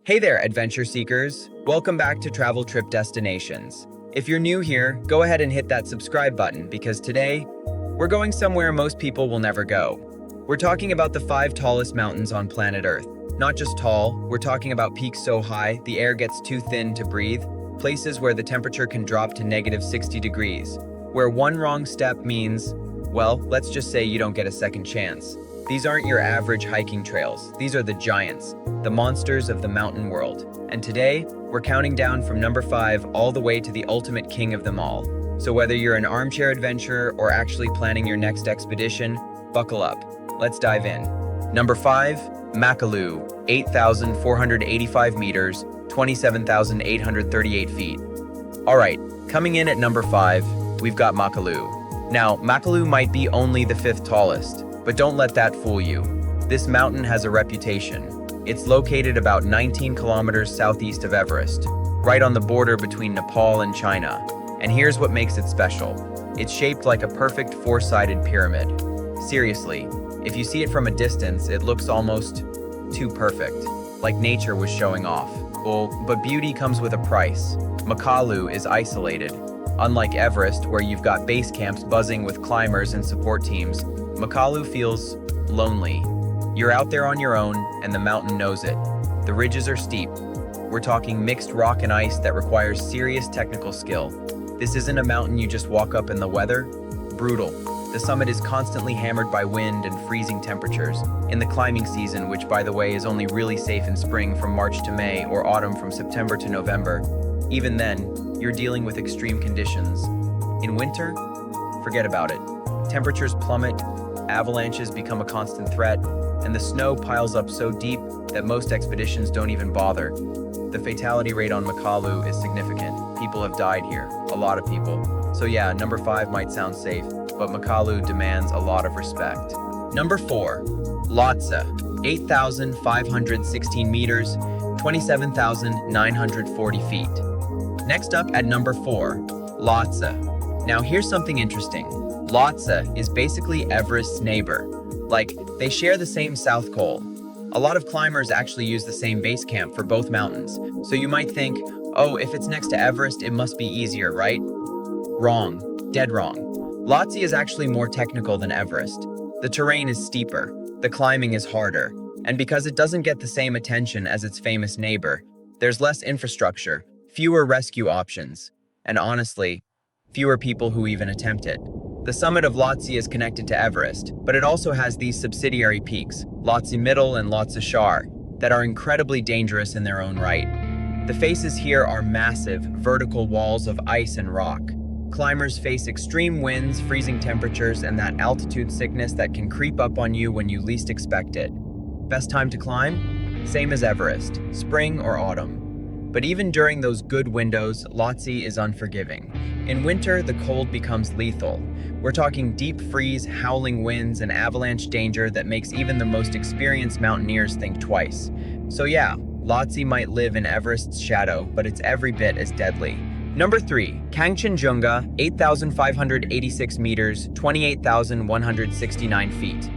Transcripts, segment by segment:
Hey there, adventure seekers! Welcome back to Travel Trip Destinations. If you're new here, go ahead and hit that subscribe button because today, we're going somewhere most people will never go. We're talking about the 5 tallest mountains on planet Earth. Not just tall, we're talking about peaks so high, the air gets too thin to breathe, places where the temperature can drop to -60 degrees, where one wrong step means, well, let's just say you don't get a second chance. These aren't your average hiking trails. These are the giants, the monsters of the mountain world. And today, we're counting down from number 5 all the way to the ultimate king of them all. So whether you're an armchair adventurer or actually planning your next expedition, buckle up. Let's dive in. Number 5, Makalu, 8,485 meters, 27,838 feet. All right, coming in at number 5, we've got Makalu. Now, Makalu might be only the 5th tallest, but don't let that fool you. This mountain has a reputation. It's located about 19 kilometers southeast of Everest, right on the border between Nepal and China. And here's what makes it special. It's shaped like a perfect 4-sided pyramid. Seriously, if you see it from a distance, it looks almost too perfect, like nature was showing off. Well, but beauty comes with a price. Makalu is isolated. Unlike Everest, where you've got base camps buzzing with climbers and support teams, Makalu feels lonely. You're out there on your own, and the mountain knows it. The ridges are steep. We're talking mixed rock and ice that requires serious technical skill. This isn't a mountain you just walk up in the weather. Brutal. The summit is constantly hammered by wind and freezing temperatures. In the climbing season, which by the way is only really safe in spring from March to May or autumn from September to November, even then, you're dealing with extreme conditions. In winter, forget about it. Temperatures plummet, avalanches become a constant threat, and the snow piles up so deep that most expeditions don't even bother. The fatality rate on Makalu is significant. People have died here, a lot of people. So yeah, number 5 might sound safe, but Makalu demands a lot of respect. Number 4, Lhotse, 8,516 meters, 27,940 feet. Next up at number 4, Lhotse. Now here's something interesting. Lhotse is basically Everest's neighbor. Like, they share the same south pole. A lot of climbers actually use the same base camp for both mountains. So you might think, oh, if it's next to Everest, it must be easier, right? Wrong. Dead wrong. Lhotse is actually more technical than Everest. The terrain is steeper, the climbing is harder, and because it doesn't get the same attention as its famous neighbor, there's less infrastructure, fewer rescue options, and honestly, fewer people who even attempt it. The summit of Lhotse is connected to Everest, but it also has these subsidiary peaks, Lhotse Middle and Lhotse Shar, that are incredibly dangerous in their own right. The faces here are massive, vertical walls of ice and rock. Climbers face extreme winds, freezing temperatures, and that altitude sickness that can creep up on you when you least expect it. Best time to climb? Same as Everest, spring or autumn. But even during those good windows, Lhotse is unforgiving. In winter, the cold becomes lethal. We're talking deep freeze, howling winds, and avalanche danger that makes even the most experienced mountaineers think twice. So yeah, Lhotse might live in Everest's shadow, but it's every bit as deadly. Number 3, Kangchenjunga, 8,586 meters, 28,169 feet.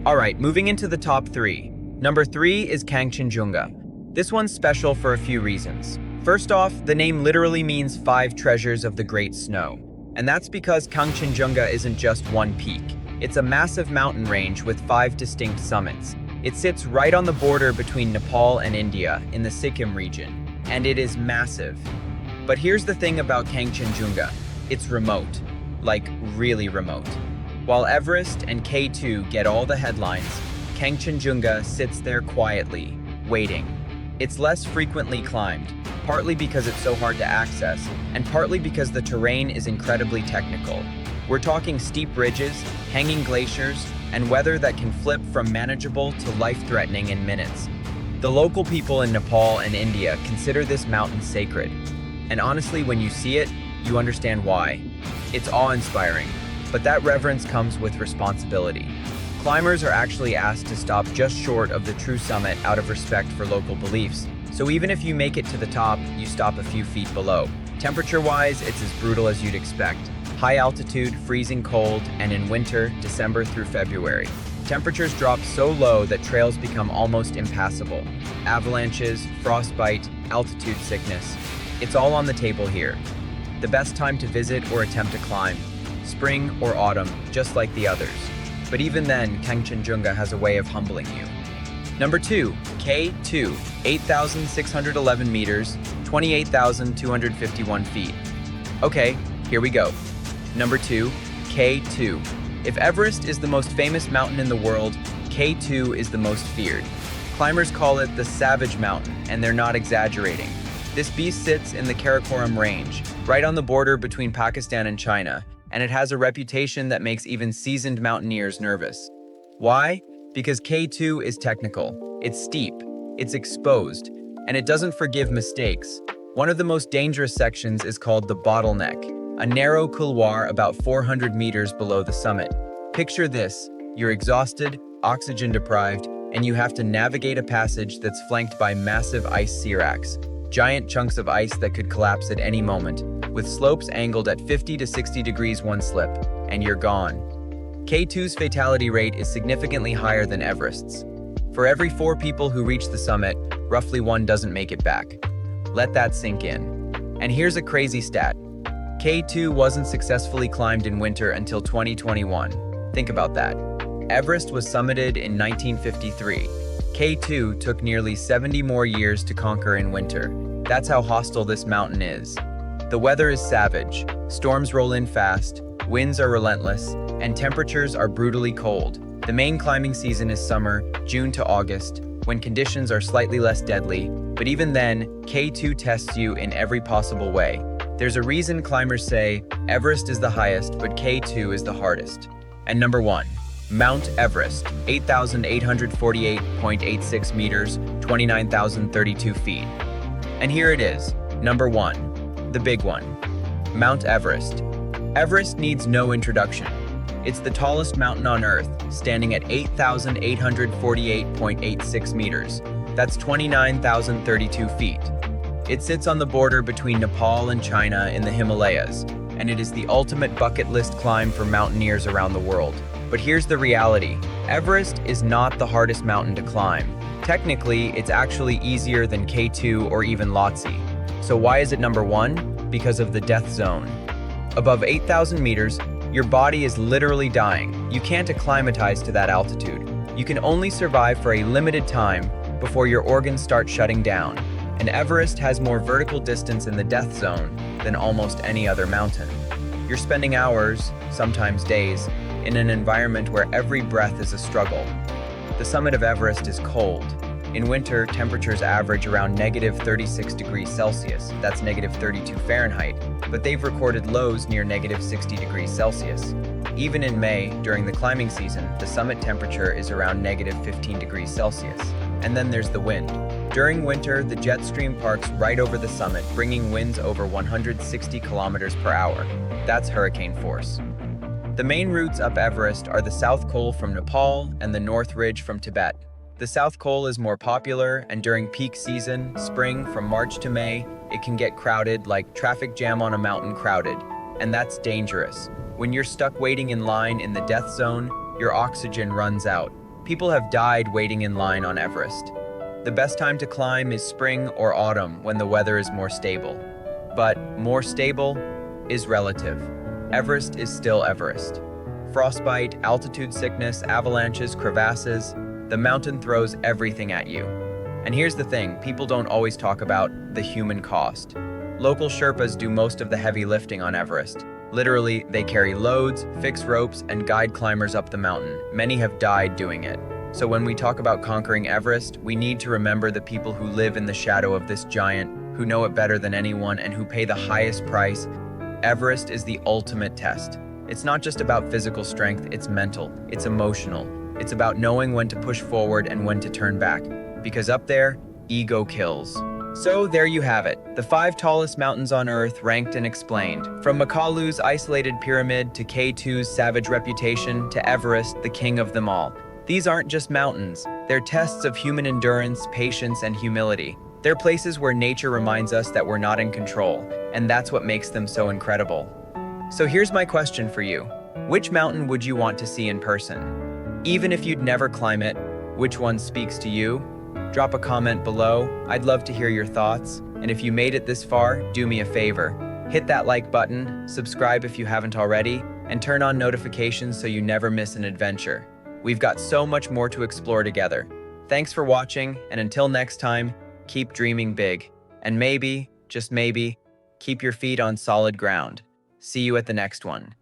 All right, moving into the top 3. Number 3 is Kangchenjunga. This one's special for a few reasons. First off, the name literally means 5 treasures of the Great Snow. And that's because Kangchenjunga isn't just one peak. It's a massive mountain range with 5 distinct summits. It sits right on the border between Nepal and India in the Sikkim region, and it is massive. But here's the thing about Kangchenjunga. It's remote, like really remote. While Everest and K2 get all the headlines, Kangchenjunga sits there quietly, waiting. It's less frequently climbed, partly because it's so hard to access, and partly because the terrain is incredibly technical. We're talking steep ridges, hanging glaciers, and weather that can flip from manageable to life-threatening in minutes. The local people in Nepal and India consider this mountain sacred. And honestly, when you see it, you understand why. It's awe-inspiring, but that reverence comes with responsibility. Climbers are actually asked to stop just short of the true summit out of respect for local beliefs. So even if you make it to the top, you stop a few feet below. Temperature-wise, it's as brutal as you'd expect. High altitude, freezing cold, and in winter, December through February. Temperatures drop so low that trails become almost impassable. Avalanches, frostbite, altitude sickness. It's all on the table here. The best time to visit or attempt to climb? Spring or autumn, just like the others. But even then, Kangchenjunga has a way of humbling you. Number 2, K2, 8,611 meters, 28,251 feet. Okay, here we go. Number 2, K2. If Everest is the most famous mountain in the world, K2 is the most feared. Climbers call it the Savage Mountain, and they're not exaggerating. This beast sits in the Karakoram Range, right on the border between Pakistan and China, and it has a reputation that makes even seasoned mountaineers nervous. Why? Because K2 is technical, it's steep, it's exposed, and it doesn't forgive mistakes. One of the most dangerous sections is called the Bottleneck, a narrow couloir about 400 meters below the summit. Picture this: you're exhausted, oxygen deprived, and you have to navigate a passage that's flanked by massive ice seracs, giant chunks of ice that could collapse at any moment, with slopes angled at 50 to 60 degrees one slip, and you're gone. K2's fatality rate is significantly higher than Everest's. For every 4 people who reach the summit, roughly 1 doesn't make it back. Let that sink in. And here's a crazy stat. K2 wasn't successfully climbed in winter until 2021. Think about that. Everest was summited in 1953. K2 took nearly 70 more years to conquer in winter. That's how hostile this mountain is. The weather is savage. Storms roll in fast, winds are relentless, and temperatures are brutally cold. The main climbing season is summer, June to August, when conditions are slightly less deadly, but even then, K2 tests you in every possible way. There's a reason climbers say Everest is the highest, but K2 is the hardest. And number 1, Mount Everest, 8,848.86 meters, 29,032 feet. And here it is, number 1, the big one, Mount Everest. Everest needs no introduction. It's the tallest mountain on Earth, standing at 8,848.86 meters. That's 29,032 feet. It sits on the border between Nepal and China in the Himalayas, and it is the ultimate bucket list climb for mountaineers around the world. But here's the reality. Everest is not the hardest mountain to climb. Technically, it's actually easier than K2 or even Lhotse. So why is it number 1? Because of the death zone. Above 8,000 meters, your body is literally dying. You can't acclimatize to that altitude. You can only survive for a limited time before your organs start shutting down. And Everest has more vertical distance in the death zone than almost any other mountain. You're spending hours, sometimes days, in an environment where every breath is a struggle. The summit of Everest is cold. In winter, temperatures average around -36 degrees Celsius, that's -32 Fahrenheit, but they've recorded lows near -60 degrees Celsius. Even in May, during the climbing season, the summit temperature is around -15 degrees Celsius. And then there's the wind. During winter, the jet stream parks right over the summit, bringing winds over 160 kilometers per hour. That's hurricane force. The main routes up Everest are the South Col from Nepal and the North Ridge from Tibet. The South Col is more popular, and during peak season, spring from March to May, it can get crowded like traffic jam on a mountain crowded. And that's dangerous. When you're stuck waiting in line in the death zone, your oxygen runs out. People have died waiting in line on Everest. The best time to climb is spring or autumn when the weather is more stable. But more stable is relative. Everest is still Everest. Frostbite, altitude sickness, avalanches, crevasses, the mountain throws everything at you. And here's the thing, people don't always talk about the human cost. Local Sherpas do most of the heavy lifting on Everest. Literally, they carry loads, fix ropes, and guide climbers up the mountain. Many have died doing it. So when we talk about conquering Everest, we need to remember the people who live in the shadow of this giant, who know it better than anyone, and who pay the highest price. Everest is the ultimate test. It's not just about physical strength, it's mental, it's emotional. It's about knowing when to push forward and when to turn back. Because up there, ego kills. So there you have it, the 5 tallest mountains on Earth ranked and explained. From Makalu's isolated pyramid to K2's savage reputation to Everest, the king of them all. These aren't just mountains, they're tests of human endurance, patience, and humility. They're places where nature reminds us that we're not in control, and that's what makes them so incredible. So here's my question for you. Which mountain would you want to see in person? Even if you'd never climb it, which one speaks to you? Drop a comment below. I'd love to hear your thoughts. And if you made it this far, do me a favor. Hit that like button, subscribe if you haven't already, and turn on notifications so you never miss an adventure. We've got so much more to explore together. Thanks for watching, and until next time, keep dreaming big. And maybe, just maybe, keep your feet on solid ground. See you at the next one.